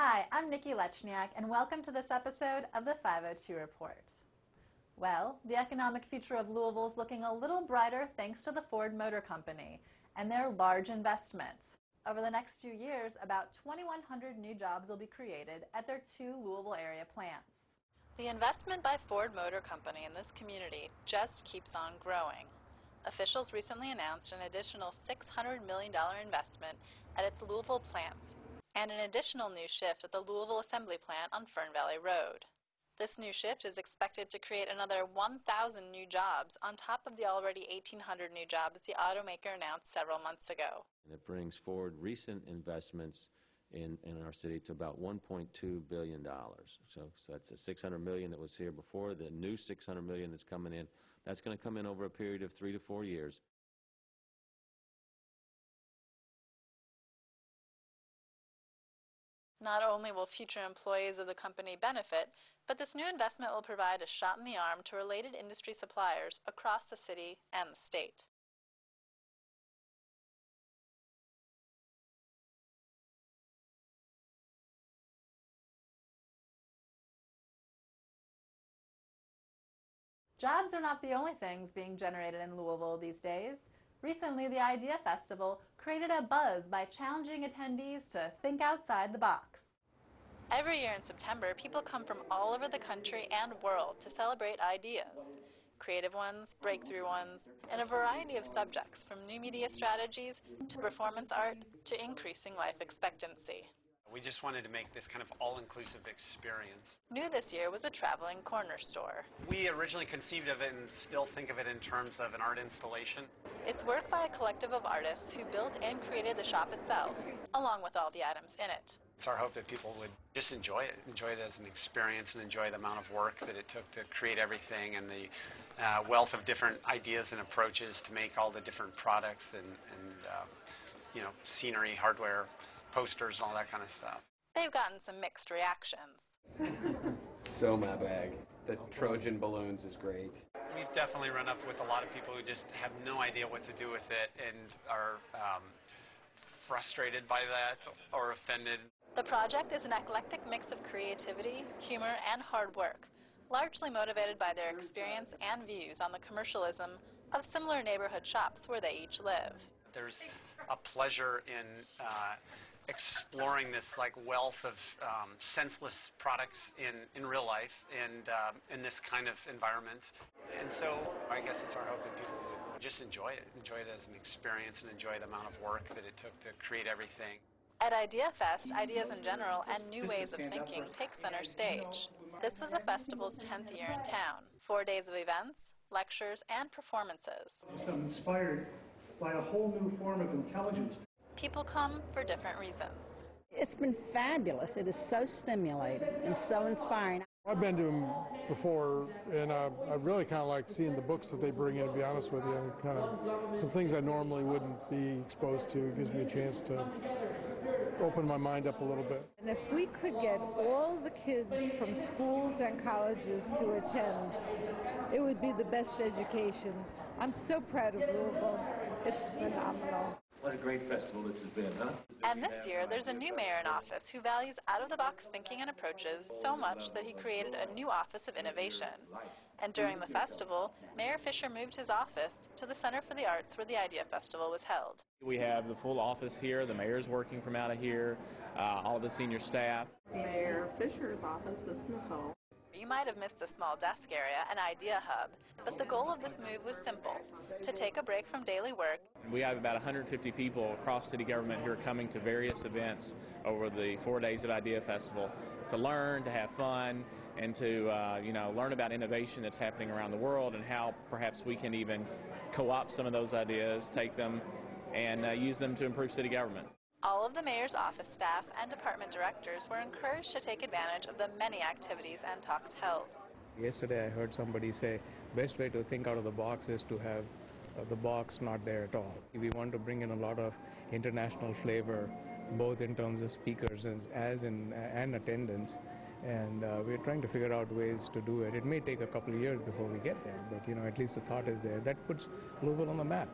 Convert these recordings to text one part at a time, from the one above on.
Hi, I'm Nikki Lechniak, and welcome to this episode of the 502 Report. Well, the economic future of Louisville is looking a little brighter thanks to the Ford Motor Company and their large investment. Over the next few years, about 2,100 new jobs will be created at their two Louisville area plants. The investment by Ford Motor Company in this community just keeps on growing. Officials recently announced an additional $600 million investment at its Louisville plants and an additional new shift at the Louisville Assembly Plant on Fern Valley Road. This new shift is expected to create another 1,000 new jobs on top of the already 1,800 new jobs the automaker announced several months ago. And it brings forward recent investments in our city to about $1.2 billion. So that's the $600 million that was here before, the new $600 million that's coming in. That's going to come in over a period of 3 to 4 years. Not only will future employees of the company benefit, but this new investment will provide a shot in the arm to related industry suppliers across the city and the state. Jobs are not the only things being generated in Louisville these days. Recently, the Idea Festival created a buzz by challenging attendees to think outside the box. Every year in September, people come from all over the country and world to celebrate ideas. Creative ones, breakthrough ones, and a variety of subjects from new media strategies to performance art to increasing life expectancy. We just wanted to make this kind of all-inclusive experience. New this year was a traveling corner store. We originally conceived of it and still think of it in terms of an art installation. It's work by a collective of artists who built and created the shop itself, along with all the items in it. It's our hope that people would just enjoy it as an experience and enjoy the amount of work that it took to create everything and the wealth of different ideas and approaches to make all the different products and scenery, hardware, posters, and all that kind of stuff. They've gotten some mixed reactions. So my bag. The Trojan balloons is great. We've definitely run up with a lot of people who just have no idea what to do with it and are frustrated by that or offended. The project is an eclectic mix of creativity, humor, and hard work, largely motivated by their experience and views on the commercialism of similar neighborhood shops where they each live. There's a pleasure in exploring this wealth of senseless products in real life and in this kind of environment. And so I guess it's our hope that people would just enjoy it as an experience and enjoy the amount of work that it took to create everything. At Idea Fest, ideas in general and new ways of thinking take center stage. This was the festival's 10th year in town. 4 days of events, lectures, and performances. I'm inspired by a whole new form of intelligence. People come for different reasons. It's been fabulous. It is so stimulating and so inspiring. I've been to them before, and I really kind of like seeing the books that they bring in, to be honest with you, and kind of some things I normally wouldn't be exposed to. It gives me a chance to open my mind up a little bit. And if we could get all the kids from schools and colleges to attend, it would be the best education. I'm so proud of Louisville. It's phenomenal. What a great festival this has been, huh? And this year, there's a new mayor in office who values out-of-the-box thinking and approaches so much that he created a new Office of Innovation. And during the festival, Mayor Fisher moved his office to the Center for the Arts where the Idea Festival was held. We have the full office here, the mayor's working from out of here, all the senior staff. Mayor Fisher's office, this is Nicole. You might have missed the small desk area, an idea hub, but the goal of this move was simple, to take a break from daily work. We have about 150 people across city government who are coming to various events over the 4 days of Idea Festival to learn, to have fun, and to learn about innovation that's happening around the world and how perhaps we can even co-opt some of those ideas, take them, and use them to improve city government. All of the mayor's office staff and department directors were encouraged to take advantage of the many activities and talks held. Yesterday I heard somebody say best way to think out of the box is to have the box not there at all. We want to bring in a lot of international flavor, both in terms of speakers and attendance, and we're trying to figure out ways to do it. It may take a couple of years before we get there, but at least the thought is there. That puts Louisville on the map.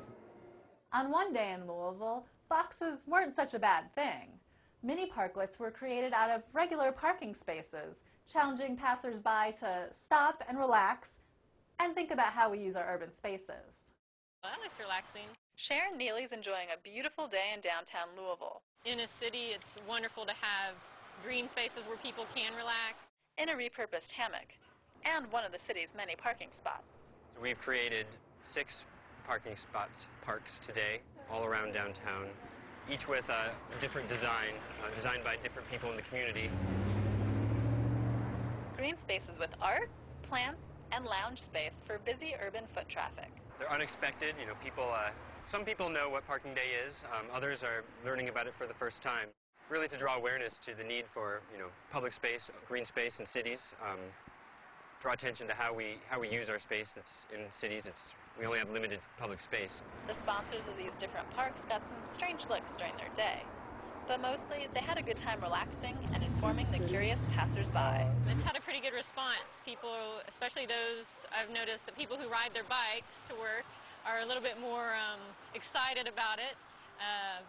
On one day in Louisville, boxes weren't such a bad thing. Mini parklets were created out of regular parking spaces, challenging passers-by to stop and relax and think about how we use our urban spaces. Well, that looks relaxing. Sharon Neely's enjoying a beautiful day in downtown Louisville. In a city, it's wonderful to have green spaces where people can relax. In a repurposed hammock and one of the city's many parking spots. So we've created 6 parking parks today, all around downtown, each with a different design, designed by different people in the community. Green spaces with art, plants, and lounge space for busy urban foot traffic. They're unexpected. You know, some people know what parking day is. Others are learning about it for the first time. Really to draw awareness to the need for, public space, green space in cities. Draw attention to how we use our space that's in cities. We only have limited public space. The sponsors of these different parks got some strange looks during their day. But mostly, they had a good time relaxing and informing the curious passers-by. It's had a pretty good response. People, especially those, I've noticed that people who ride their bikes to work are a little bit more excited about it.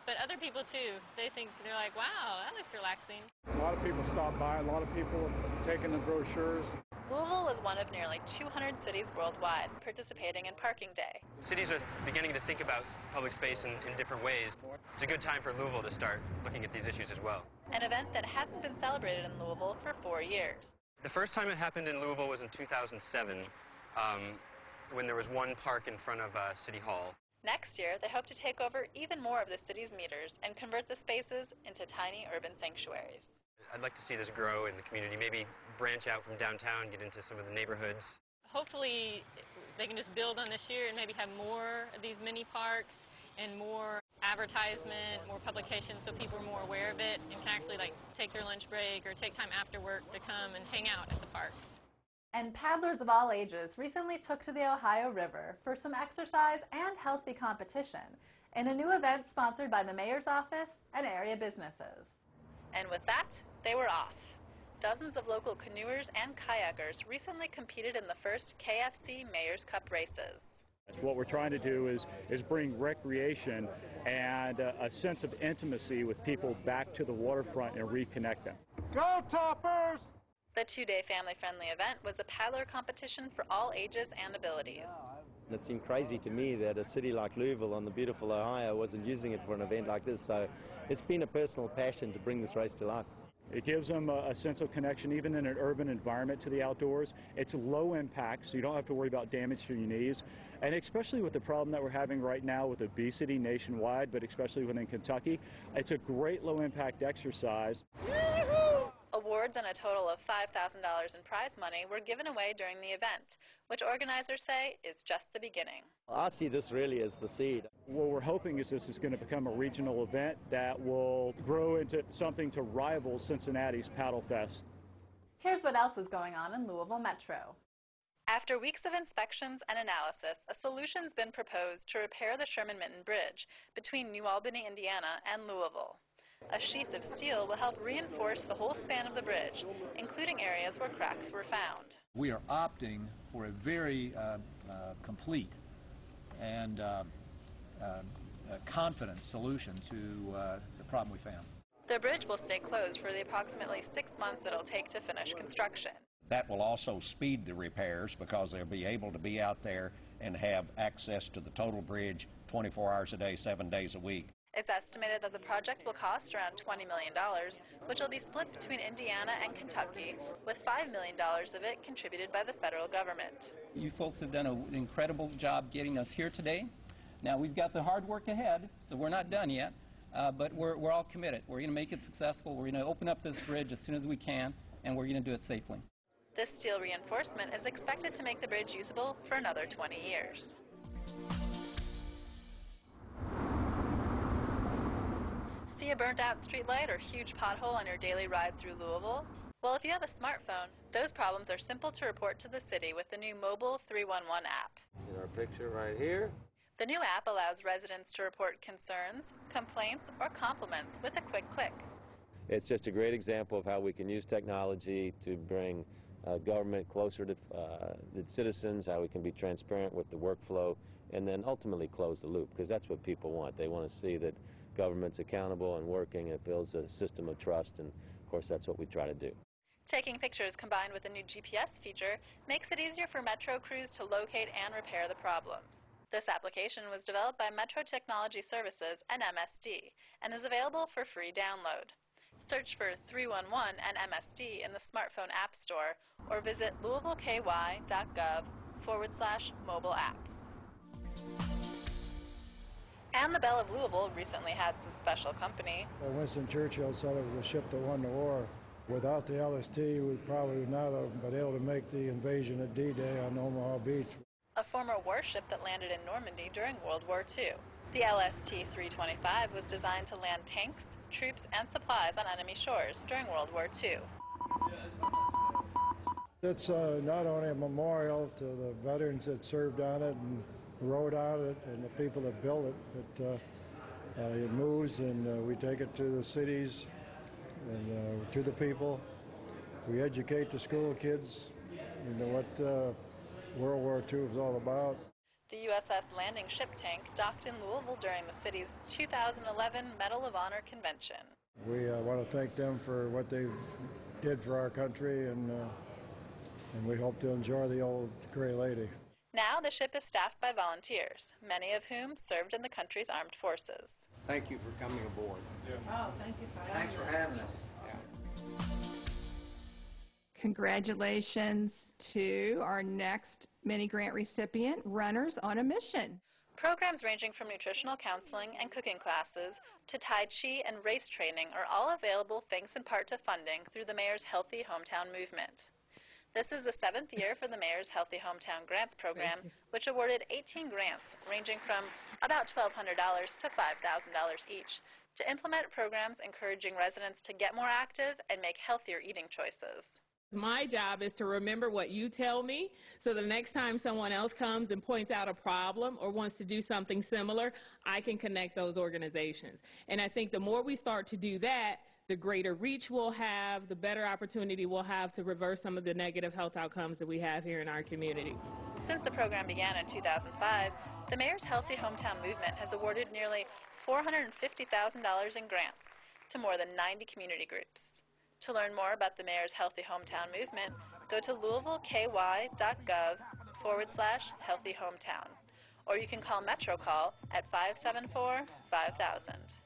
But other people too, they're like, wow, that looks relaxing. A lot of people stop by, a lot of people have taken the brochures. Louisville was one of nearly 200 cities worldwide participating in Parking Day. Cities are beginning to think about public space in different ways. It's a good time for Louisville to start looking at these issues as well. An event that hasn't been celebrated in Louisville for 4 years. The first time it happened in Louisville was in 2007, when there was one park in front of City Hall. Next year, they hope to take over even more of the city's meters and convert the spaces into tiny urban sanctuaries. I'd like to see this grow in the community, maybe branch out from downtown, get into some of the neighborhoods. Hopefully they can just build on this year and maybe have more of these mini parks and more advertisement, more publication, so people are more aware of it and can actually take their lunch break or take time after work to come and hang out at the parks. And paddlers of all ages recently took to the Ohio River for some exercise and healthy competition in a new event sponsored by the mayor's office and area businesses. And with that, they were off. Dozens of local canoers and kayakers recently competed in the first KFC Mayors Cup races. What we're trying to do is bring recreation and a sense of intimacy with people back to the waterfront and reconnect them. Go Toppers! The 2-day family-friendly event was a paddler competition for all ages and abilities. It seemed crazy to me that a city like Louisville on the beautiful Ohio wasn't using it for an event like this, so it's been a personal passion to bring this race to life. It gives them a sense of connection, even in an urban environment, to the outdoors. It's low impact, so you don't have to worry about damage to your knees. And especially with the problem that we're having right now with obesity nationwide, but especially within Kentucky, it's a great low-impact exercise. Awards and a total of $5,000 in prize money were given away during the event, which organizers say is just the beginning. I see this really as the seed. What we're hoping is this is going to become a regional event that will grow into something to rival Cincinnati's Paddle Fest. Here's what else is going on in Louisville Metro. After weeks of inspections and analysis, a solution's been proposed to repair the Sherman Minton Bridge between New Albany, Indiana and Louisville. A sheath of steel will help reinforce the whole span of the bridge, including areas where cracks were found. We are opting for a very complete and confident solution to the problem we found. The bridge will stay closed for the approximately 6 months it'll take to finish construction. That will also speed the repairs because they'll be able to be out there and have access to the total bridge 24 hours a day, 7 days a week. It's estimated that the project will cost around $20 million, which will be split between Indiana and Kentucky, with $5 million of it contributed by the federal government. You folks have done an incredible job getting us here today. Now we've got the hard work ahead, so we're not done yet, but we're all committed. We're going to make it successful. We're going to open up this bridge as soon as we can, and we're going to do it safely. This steel reinforcement is expected to make the bridge usable for another 20 years. See a burnt-out streetlight or huge pothole on your daily ride through Louisville? Well, if you have a smartphone, those problems are simple to report to the city with the new mobile 311 app. In our picture right here. The new app allows residents to report concerns, complaints, or compliments with a quick click. It's just a great example of how we can use technology to bring government closer to the citizens, how we can be transparent with the workflow, and then ultimately close the loop, because that's what people want. They want to see that government's accountable and working. It builds a system of trust, and of course that's what we try to do. Taking pictures combined with a new GPS feature makes it easier for Metro crews to locate and repair the problems. This application was developed by Metro Technology Services and MSD and is available for free download. Search for 311 and MSD in the smartphone app store or visit louisvilleky.gov/mobile apps. And the Belle of Louisville recently had some special company. Winston Churchill said it was a ship that won the war. Without the LST, we probably would not have been able to make the invasion at D-Day on Omaha Beach. A former warship that landed in Normandy during World War II. The LST-325 was designed to land tanks, troops, and supplies on enemy shores during World War II. It's not only a memorial to the veterans that served on it and rode on it and the people that built it, but it moves and we take it to the cities and to the people. We educate the school kids into what World War II was all about. The USS Landing Ship Tank docked in Louisville during the city's 2011 Medal of Honor convention. We want to thank them for what they did for our country, and we hope to enjoy the old Gray Lady. Now the ship is staffed by volunteers, many of whom served in the country's armed forces. Thank you for coming aboard. Oh, thank you for having us. Thanks for having us. Congratulations to our next mini grant recipient, Runners on a Mission. Programs ranging from nutritional counseling and cooking classes to Tai Chi and race training are all available thanks in part to funding through the Mayor's Healthy Hometown movement. This is the 7th year for the Mayor's Healthy Hometown Grants program, which awarded 18 grants ranging from about $1,200 to $5,000 each to implement programs encouraging residents to get more active and make healthier eating choices. My job is to remember what you tell me so the next time someone else comes and points out a problem or wants to do something similar, I can connect those organizations. And I think the more we start to do that, the greater reach we'll have, the better opportunity we'll have to reverse some of the negative health outcomes that we have here in our community. Since the program began in 2005, the Mayor's Healthy Hometown movement has awarded nearly $450,000 in grants to more than 90 community groups. To learn more about the Mayor's Healthy Hometown movement, go to louisvilleky.gov/Healthy Hometown, or you can call Metro Call at 574-5000.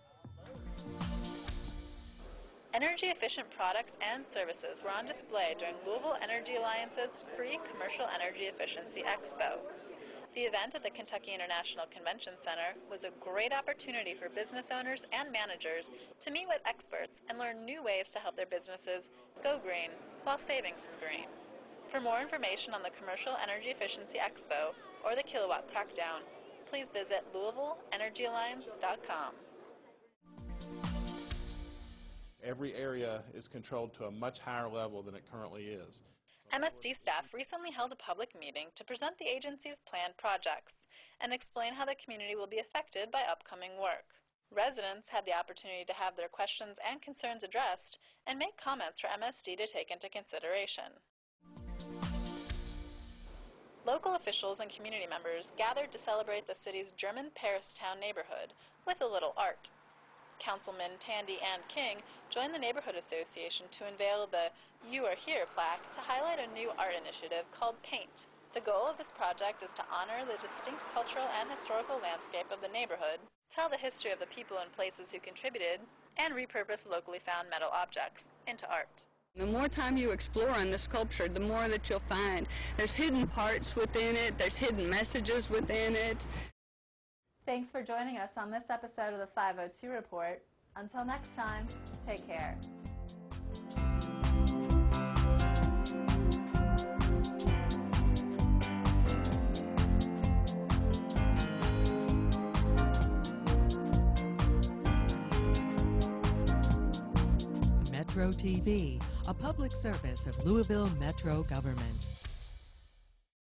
Energy-efficient products and services were on display during Louisville Energy Alliance's free Commercial Energy Efficiency Expo. The event at the Kentucky International Convention Center was a great opportunity for business owners and managers to meet with experts and learn new ways to help their businesses go green while saving some green. For more information on the Commercial Energy Efficiency Expo or the Kilowatt Crackdown, please visit LouisvilleEnergyAlliance.com. Every area is controlled to a much higher level than it currently is. MSD staff recently held a public meeting to present the agency's planned projects and explain how the community will be affected by upcoming work. Residents had the opportunity to have their questions and concerns addressed and make comments for MSD to take into consideration. Local officials and community members gathered to celebrate the city's German Paristown neighborhood with a little art. Councilman Tandy Ann King joined the Neighborhood Association to unveil the You Are Here plaque to highlight a new art initiative called Paint. The goal of this project is to honor the distinct cultural and historical landscape of the neighborhood, tell the history of the people and places who contributed, and repurpose locally found metal objects into art. The more time you explore on the sculpture, the more that you'll find. There's hidden parts within it, there's hidden messages within it. Thanks for joining us on this episode of the 502 Report. Until next time, take care. Metro TV, a public service of Louisville Metro government.